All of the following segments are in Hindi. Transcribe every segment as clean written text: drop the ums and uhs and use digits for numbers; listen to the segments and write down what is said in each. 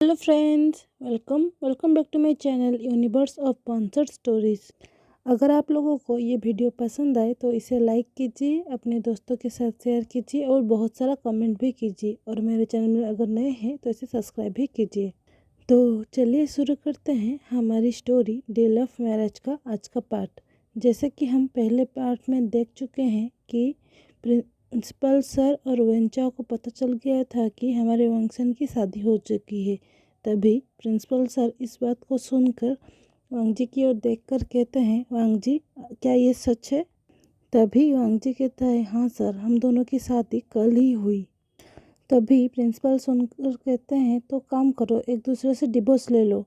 Hello friends, welcome back to my channel universe of sponsored stories. अगर आप लोगों को ये वीडियो पसंद आए तो इसे लाइक कीजिए, अपने दोस्तों के साथ शेयर कीजिए और बहुत सारा कमेंट भी कीजिए। और मेरे चैनल में अगर नए हैं तो इसे सब्सक्राइब भी कीजिए। तो चलिए शुरू करते हैं हमारी स्टोरी डे ऑफ मैरिज का आज का पार्ट। जैसे कि हम पहले पार्ट में देख चुके हैं कि प्रिंसिपल सर और वेंचा को पता चल गया था कि हमारे वांगसन की शादी हो चुकी है। तभी प्रिंसिपल सर इस बात को सुनकर वांग जी की ओर देखकर कहते हैं, वांग जी क्या ये सच है? तभी वांग जी कहता है, हाँ सर, हम दोनों की शादी कल ही हुई। तभी प्रिंसिपल सुनकर कहते हैं, तो काम करो, एक दूसरे से डिवोर्स ले लो।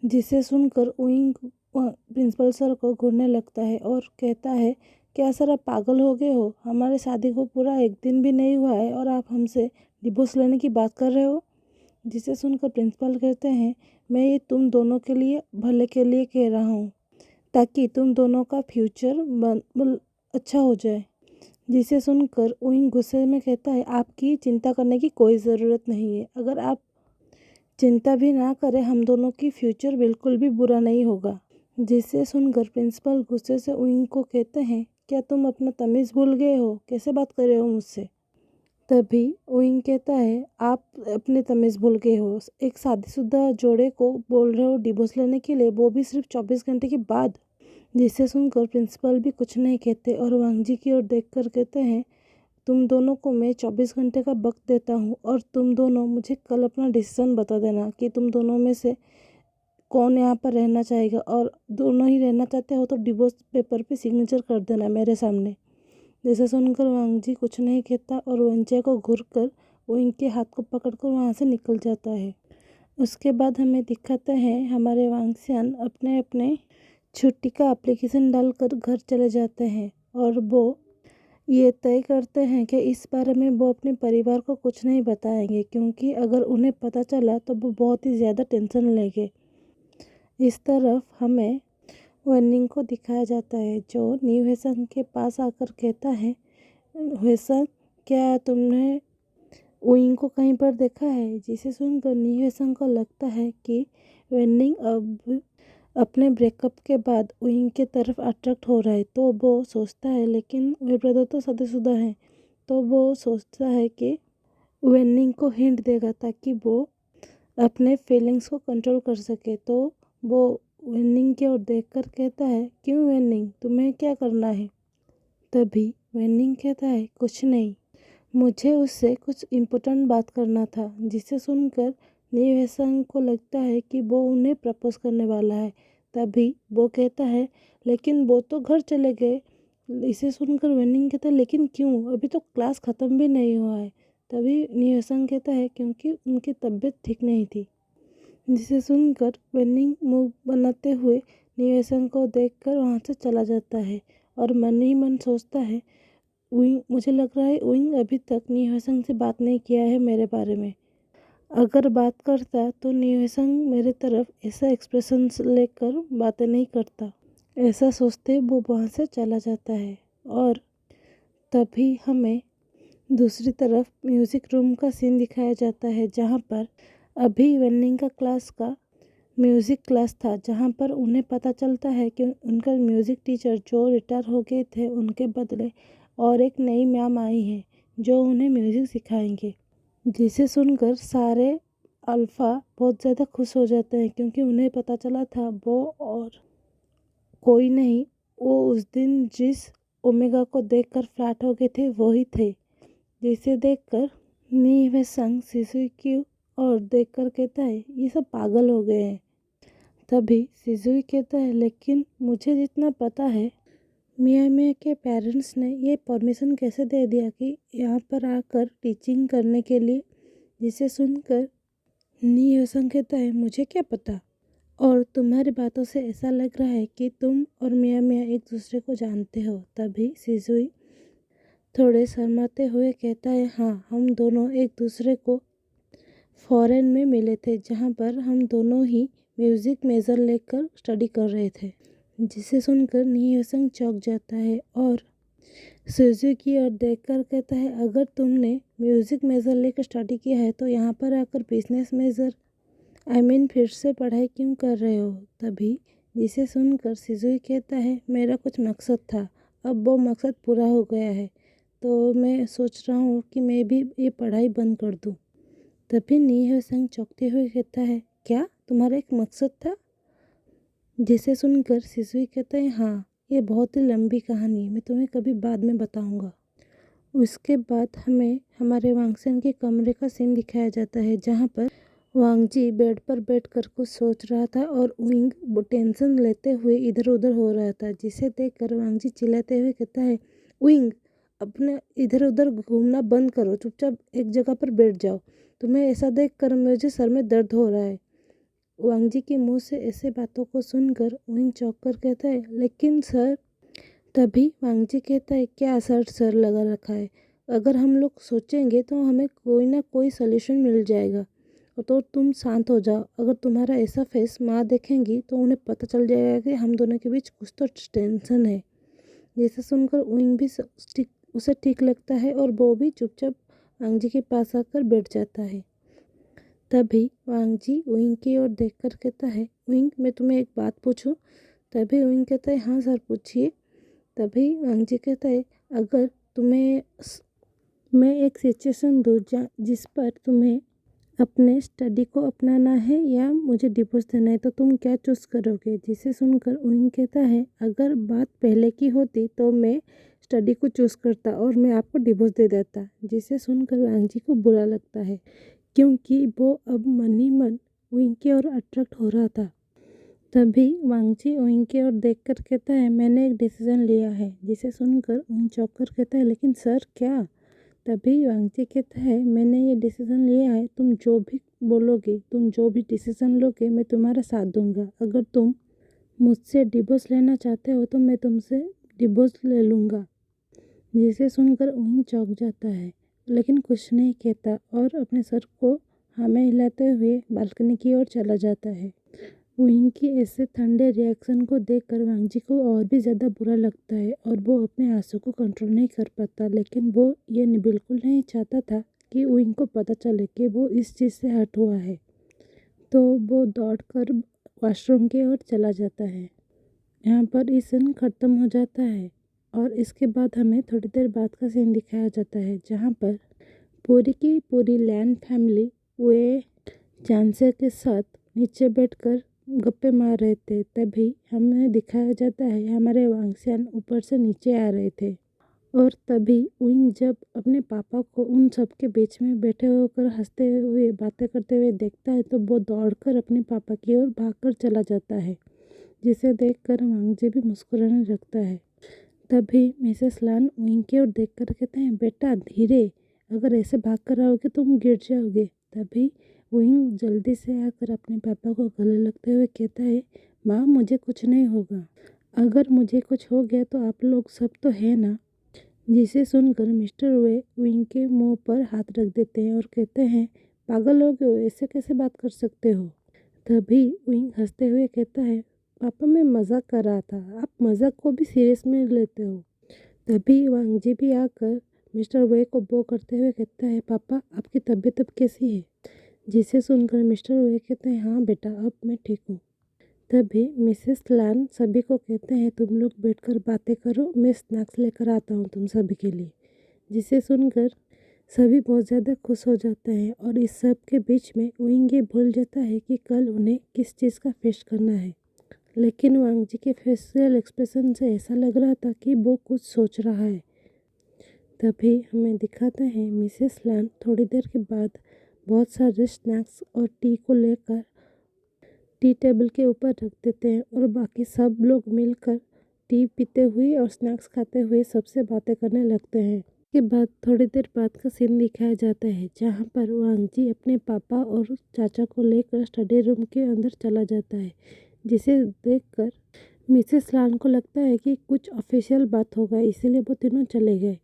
जिसे सुनकर उइंग प्रिंसिपल सर को घूरने लगता है और कहता है, क्या सर आप पागल हो गए हो? हमारे शादी को पूरा एक दिन भी नहीं हुआ है और आप हमसे डिवोर्स लेने की बात कर रहे हो। जिसे सुनकर प्रिंसिपल कहते हैं, मैं ये तुम दोनों के लिए भले के लिए कह रहा हूँ, ताकि तुम दोनों का फ्यूचर अच्छा हो जाए। जिसे सुनकर उइंग गुस्से में कहता है, आपकी चिंता करने की कोई ज़रूरत नहीं है। अगर आप चिंता भी ना करें, हम दोनों की फ्यूचर बिल्कुल भी बुरा नहीं होगा। जिसे सुनकर प्रिंसिपल गुस्से से उइंग को कहते हैं, क्या तुम अपना तमीज़ भूल गए हो? कैसे बात कर रहे हो मुझसे? तभी उइंग कहता है, आप अपने तमीज़ भूल गए हो। एक शादीशुदा जोड़े को बोल रहे हो डिवोर्स लेने के लिए, वो भी सिर्फ 24 घंटे के बाद। जिसे सुनकर प्रिंसिपल भी कुछ नहीं कहते और वांग जी की ओर देखकर कहते हैं, तुम दोनों को मैं 24 घंटे का वक्त देता हूँ और तुम दोनों मुझे कल अपना डिसीजन बता देना कि तुम दोनों में से कौन यहाँ पर रहना चाहेगा। और दोनों ही रहना चाहते हो तो डिवोर्स पेपर पे सिग्नेचर कर देना मेरे सामने। जैसे सुनकर वांग जी कुछ नहीं कहता और वंचे को घूरकर वो इनके हाथ को पकड़कर वहाँ से निकल जाता है। उसके बाद हमें दिखाते हैं हमारे वांगसियान अपने अपने छुट्टी का एप्लीकेशन डालकर घर चले जाते हैं और वो ये तय करते हैं कि इस बारे में वो अपने परिवार को कुछ नहीं बताएंगे, क्योंकि अगर उन्हें पता चला तो वो बहुत ही ज़्यादा टेंशन लेंगे। इस तरफ हमें वनिंग को दिखाया जाता है, जो न्यू हेसन के पास आकर कहता है, हेसन क्या तुमने उइंग को कहीं पर देखा है? जिसे सुनकर न्यू हेसन को लगता है कि वेनिंग अब अपने ब्रेकअप के बाद उइंग के तरफ अट्रैक्ट हो रहा है। तो वो सोचता है, लेकिन वे ब्रदर तो शादीशुदा हैं, तो वो सोचता है कि वेनिंग को हिंट देगा ताकि वो अपने फीलिंग्स को कंट्रोल कर सके। तो वो वेनिंग की ओर देखकर कहता है, क्यों वेनिंग, तुम्हें क्या करना है? तभी वेनिंग कहता है, कुछ नहीं, मुझे उससे कुछ इम्पोर्टेंट बात करना था। जिसे सुनकर न्यू हेसन को लगता है कि वो उन्हें प्रपोज करने वाला है। तभी वो कहता है, लेकिन वो तो घर चले गए। इसे सुनकर वेनिंग कहता है, लेकिन क्यों? अभी तो क्लास ख़त्म भी नहीं हुआ है। तभी न्यू हेसन कहता है, क्योंकि उनकी तबीयत ठीक नहीं थी। जिसे सुनकर वेनिंग मुंह बनाते हुए न्यू हेसन को देखकर वहाँ से चला जाता है और मन ही मन सोचता है, उइंग, मुझे लग रहा है उइंग अभी तक न्यू हेसन से बात नहीं किया है मेरे बारे में। अगर बात करता तो न्यू हेसन मेरे तरफ ऐसा एक्सप्रेशन लेकर बातें नहीं करता। ऐसा सोचते वो वहाँ से चला जाता है। और तभी हमें दूसरी तरफ म्यूज़िक रूम का सीन दिखाया जाता है, जहाँ पर अभी वेनिंग का क्लास का म्यूज़िक क्लास था, जहाँ पर उन्हें पता चलता है कि उनका म्यूज़िक टीचर जो रिटायर हो गए थे, उनके बदले और एक नई मैम आई हैं जो उन्हें म्यूज़िक सिखाएंगे। जिसे सुनकर सारे अल्फ़ा बहुत ज़्यादा खुश हो जाते हैं, क्योंकि उन्हें पता चला था वो और कोई नहीं, वो उस दिन जिस ओमेगा को देखकर फ्लैट हो गए थे वही थे। जिसे देखकर नी वे संग सिजुकी और देखकर कहता है, ये सब पागल हो गए हैं। तभी सिजुई कहता है, लेकिन मुझे जितना पता है मिया मिया के पेरेंट्स ने ये परमिशन कैसे दे दिया कि यहाँ पर आकर टीचिंग करने के लिए? जिसे सुनकर नी योसन कहता है, मुझे क्या पता, और तुम्हारी बातों से ऐसा लग रहा है कि तुम और मिया मिया एक दूसरे को जानते हो। तभी सिजुई थोड़े शर्माते हुए कहता है, हाँ, हम दोनों एक दूसरे को फॉरेन में मिले थे, जहाँ पर हम दोनों ही म्यूज़िक मेजर लेकर स्टडी कर रहे थे। जिसे सुनकर नी योसन चौंक जाता है और सुजू की ओर देखकर कहता है, अगर तुमने म्यूज़िक मेजर लेकर स्टडी किया है तो यहाँ पर आकर बिजनेस मेजर फिर से पढ़ाई क्यों कर रहे हो? तभी जिसे सुनकर सिजुई कहता है, मेरा कुछ मकसद था, अब वो मकसद पूरा हो गया है, तो मैं सोच रहा हूँ कि मैं भी ये पढ़ाई बंद कर दूँ। तभी नी संग चौंकते हुए कहता है, क्या तुम्हारा एक मकसद था? जिसे सुनकर सिजुई कहता है, हाँ, ये बहुत ही लंबी कहानी है, मैं तुम्हें कभी बाद में बताऊंगा। उसके बाद हमें हमारे वांगसेन के कमरे का सीन दिखाया जाता है, जहाँ पर वांगजी बेड पर बैठकर कुछ सोच रहा था और विंग वो टेंशन लेते हुए इधर उधर हो रहा था, जिसे देखकर वांगजी चिल्लाते हुए कहता है, विंग, अपने इधर उधर घूमना बंद करो, चुपचाप एक जगह पर बैठ जाओ, तुम्हें ऐसा देखकर मुझे सर में दर्द हो रहा है। वांगजी के मुंह से ऐसे बातों को सुनकर विंग चौंक कर कहता है, लेकिन सर। तभी वांगजी कहता है, क्या सर लगा रखा है, अगर हम लोग सोचेंगे तो हमें कोई ना कोई सलूशन मिल जाएगा, तो तुम शांत हो जाओ, अगर तुम्हारा ऐसा फेस माँ देखेंगी तो उन्हें पता चल जाएगा कि हम दोनों के बीच कुछ तो टेंशन है। जैसे सुनकर विंग भी उसे ठीक लगता है और वो भी चुपचाप वांगजी के पास आकर बैठ जाता है। तभी वांगजी विंग की ओर देखकर कहता है, विंग, मैं तुम्हें एक बात पूछूं? तभी विंग कहता है, हाँ सर, पूछिए। तभी वांगजी कहता है, अगर तुम्हें मैं एक सिचुएशन दूँ जिस पर तुम्हें अपने स्टडी को अपनाना है या मुझे डिवोर्स देना है, तो तुम क्या चूज़ करोगे? जिसे सुनकर विंग कहता है, अगर बात पहले की होती तो मैं स्टडी को चूज़ करता और मैं आपको डिवोर्स दे देता। जिसे सुनकर वांगजी को बुरा लगता है, क्योंकि वो अब मन ही मन विंग की ओर अट्रैक्ट हो रहा था। तभी वांगजी विंग की ओर देखकर कहता है, मैंने एक डिसीजन लिया है। जिसे सुनकर विंग चौंक कर कहता है, लेकिन सर क्या? तभी वांगजी कहता है, मैंने ये डिसीजन लिया है, तुम जो भी बोलोगे, तुम जो भी डिसीजन लोगे, मैं तुम्हारा साथ दूंगा। अगर तुम मुझसे डिवोर्स लेना चाहते हो तो मैं तुमसे डिवोर्स ले लूँगा। जिसे सुनकर विंग चौंक जाता है, लेकिन कुछ नहीं कहता और अपने सर को हमें हिलाते हुए बालकनी की ओर चला जाता है। विंग की ऐसे ठंडे रिएक्शन को देखकर वांगजी को और भी ज़्यादा बुरा लगता है और वो अपने आंसू को कंट्रोल नहीं कर पाता, लेकिन वो ये बिल्कुल नहीं चाहता था कि विंग को पता चले कि वो इस चीज़ से हर्ट हुआ है। तो वो दौड़कर वॉशरूम की ओर चला जाता है। यहाँ पर ये सीन ख़त्म हो जाता है और इसके बाद हमें थोड़ी देर बाद का सीन दिखाया जाता है, जहाँ पर पूरी की पूरी लैन फैमिली वे चांसे के साथ नीचे बैठकर गप्पे मार रहे थे। तभी हमें दिखाया जाता है हमारे वांगसियान ऊपर से नीचे आ रहे थे और तभी विंग जब अपने पापा को उन सब के बीच में बैठे होकर हंसते हुए बातें करते हुए देखता है, तो वो दौड़कर अपने पापा की ओर भागकर चला जाता है, जिसे देखकर वांगजी भी मुस्कुराने लगता है। तभी मिसेस लान विंग की ओर देखकर कहते हैं, बेटा धीरे, अगर ऐसे भाग कर आओगे तो तुम गिर जाओगे। तभी विंग जल्दी से आकर अपने पापा को गले लगते हुए कहता है, माँ, मुझे कुछ नहीं होगा, अगर मुझे कुछ हो गया तो आप लोग सब तो है ना। जिसे सुनकर मिस्टर वे विंग के मुंह पर हाथ रख देते हैं और कहते हैं, पागल हो गए हो, ऐसे कैसे बात कर सकते हो? तभी विंग हंसते हुए कहता है, पापा, मैं मजाक कर रहा था, आप मजाक को भी सीरियस में लेते हो। तभी वांगजी भी आकर मिस्टर वे को बो करते हुए कहता है, पापा, आपकी तबीयत अब कैसी है? जिसे सुनकर मिस्टर वे कहते हैं, हाँ बेटा, अब मैं ठीक हूँ। तभी मिसेस लान सभी को कहते हैं, तुम लोग बैठकर बातें करो, मैं स्नैक्स लेकर आता हूँ तुम सभी के लिए। जिसे सुनकर सभी बहुत ज़्यादा खुश हो जाते हैं और इस सब के बीच में विंग ये भूल जाता है कि कल उन्हें किस चीज़ का फेस करना है। लेकिन वांगजी के फेशियल एक्सप्रेशन से ऐसा लग रहा था कि वो कुछ सोच रहा है। तभी हमें दिखाते हैं मिसेस लान थोड़ी देर के बाद बहुत सारे स्नैक्स और टी को लेकर टी टेबल के ऊपर रख देते हैं और बाकी सब लोग मिलकर टी पीते हुए और स्नैक्स खाते हुए सबसे बातें करने लगते हैं। के बाद थोड़ी देर बाद का सीन दिखाया जाता है, जहाँ पर वांगजी अपने पापा और चाचा को लेकर स्टडी रूम के अंदर चला जाता है, जिसे देखकर मिसेस लान को लगता है कि कुछ ऑफिशियल बात होगा, इसीलिए वो तीनों चले गए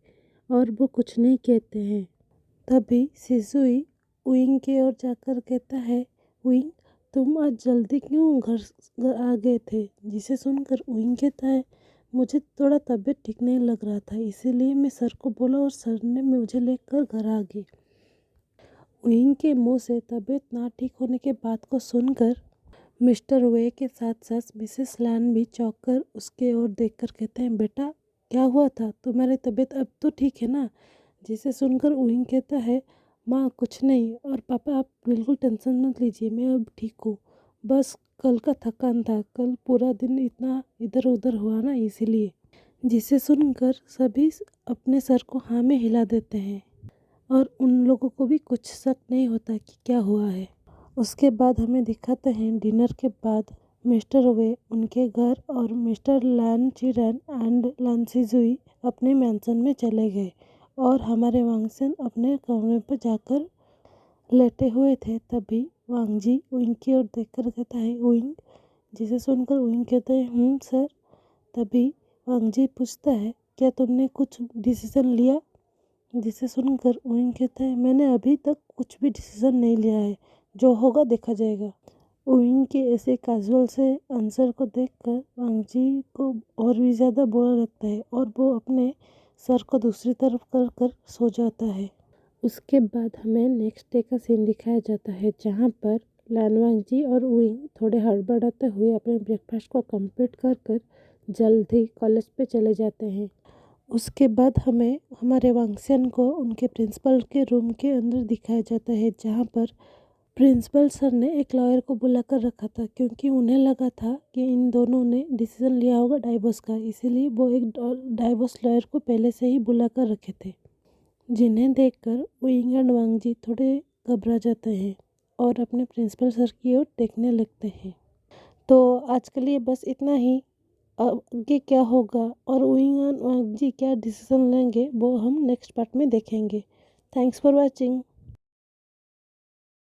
और वो कुछ नहीं कहते हैं। तभी सिजुई विंग की ओर जाकर कहता है, विंग, तुम आज जल्दी क्यों घर आ गए थे? जिसे सुनकर विंग कहता है, मुझे थोड़ा तबीयत ठीक नहीं लग रहा था, इसीलिए मैं सर को बोला और सर ने मुझे लेकर घर आ गए। विंग के मुंह से तबीयत ना ठीक होने के बात को सुनकर मिस्टर वे के साथ साथ मिसेस लैन भी चौंक कर उसके ओर देखकर कहते हैं, बेटा क्या हुआ था, तुम्हारी तबीयत अब तो ठीक है ना। जिसे सुनकर विंग कहता है, माँ कुछ नहीं, और पापा आप बिल्कुल टेंशन मत लीजिए, मैं अब ठीक हूँ। बस कल का थकान था, कल पूरा दिन इतना इधर उधर हुआ ना, इसीलिए। जिसे सुनकर सभी अपने सर को हाँ में हिला देते हैं और उन लोगों को भी कुछ शक नहीं होता कि क्या हुआ है। उसके बाद हमें दिखाते हैं डिनर के बाद मिस्टर वे उनके घर और मिस्टर लैन चिरन एंड लैन सिजुई अपने मैंसन में चले गए और हमारे वांगसेन अपने कमरे पर जाकर लेटे हुए थे। तभी वांगजी विंग की ओर देखकर कहता है, विंग। जिसे सुनकर विंग कहते हैं, सर। तभी वांगजी पूछता है, क्या तुमने कुछ डिसीजन लिया। जिसे सुनकर विंग कहता है, मैंने अभी तक कुछ भी डिसीजन नहीं लिया है, जो होगा देखा जाएगा। विंग के ऐसे कैजुअल से आंसर को देखकर वांगजी को और भी ज़्यादा बुरा लगता है और वो अपने सर को दूसरी तरफ कर कर सो जाता है। उसके बाद हमें नेक्स्ट डे का सीन दिखाया जाता है, जहाँ पर लैन वांगजी और विंग थोड़े हड़बड़ाते हुए अपने ब्रेकफास्ट को कंप्लीट कर कर जल्द ही कॉलेज पे चले जाते हैं। उसके बाद हमें हमारे वांगसेन को उनके प्रिंसिपल के रूम के अंदर दिखाया जाता है, जहाँ पर प्रिंसिपल सर ने एक लॉयर को बुलाकर रखा था, क्योंकि उन्हें लगा था कि इन दोनों ने डिसीजन लिया होगा डाइवोर्स का, इसीलिए वो एक डाइवोर्स लॉयर को पहले से ही बुलाकर रखे थे। जिन्हें देखकर विंग एंड वांगजी थोड़े घबरा जाते हैं और अपने प्रिंसिपल सर की ओर देखने लगते हैं। तो आज के लिए बस इतना ही। आगे क्या होगा और विंग एंड वांगजी क्या डिसीजन लेंगे वो हम नेक्स्ट पार्ट में देखेंगे। Thanks for watching.